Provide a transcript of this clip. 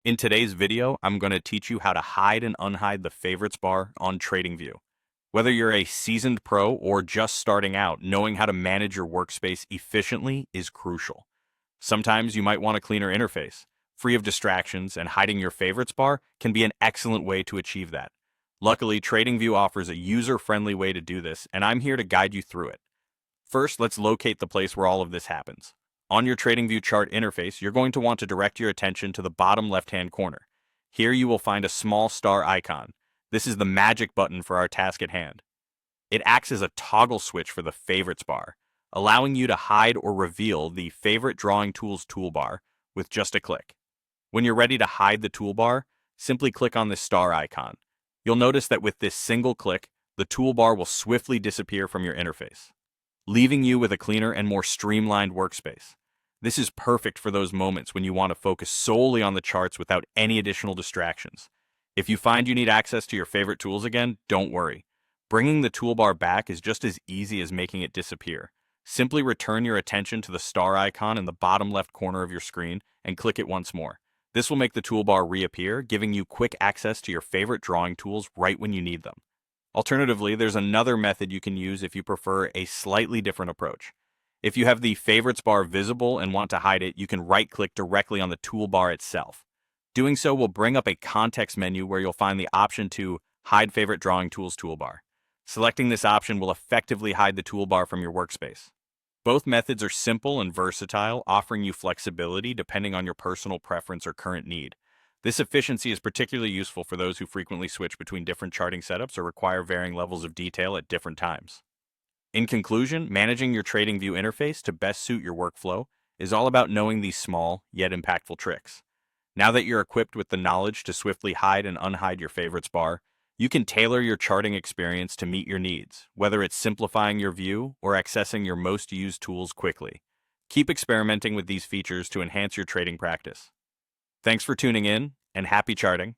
In today's video, I'm going to teach you how to hide and unhide the favorites bar on TradingView. Whether you're a seasoned pro or just starting out, knowing how to manage your workspace efficiently is crucial. Sometimes you might want a cleaner interface. Free of distractions, and hiding your favorites bar can be an excellent way to achieve that. Luckily, TradingView offers a user-friendly way to do this, and I'm here to guide you through it. First, let's locate the place where all of this happens. On your TradingView chart interface, you're going to want to direct your attention to the bottom left-hand corner. Here you will find a small star icon. This is the magic button for our task at hand. It acts as a toggle switch for the favorites bar, allowing you to hide or reveal the favorite drawing tools toolbar with just a click. When you're ready to hide the toolbar, simply click on this star icon. You'll notice that with this single click, the toolbar will swiftly disappear from your interface, leaving you with a cleaner and more streamlined workspace. This is perfect for those moments when you want to focus solely on the charts without any additional distractions. If you find you need access to your favorite tools again, don't worry. Bringing the toolbar back is just as easy as making it disappear. Simply return your attention to the star icon in the bottom left corner of your screen and click it once more. This will make the toolbar reappear, giving you quick access to your favorite drawing tools right when you need them. Alternatively, there's another method you can use if you prefer a slightly different approach. If you have the favorites bar visible and want to hide it, you can right-click directly on the toolbar itself. Doing so will bring up a context menu where you'll find the option to Hide Favorite Drawing Tools toolbar. Selecting this option will effectively hide the toolbar from your workspace. Both methods are simple and versatile, offering you flexibility depending on your personal preference or current need. This efficiency is particularly useful for those who frequently switch between different charting setups or require varying levels of detail at different times. In conclusion, managing your TradingView interface to best suit your workflow is all about knowing these small, yet impactful tricks. Now that you're equipped with the knowledge to swiftly hide and unhide your favorites bar, you can tailor your charting experience to meet your needs, whether it's simplifying your view or accessing your most used tools quickly. Keep experimenting with these features to enhance your trading practice. Thanks for tuning in, and happy charting!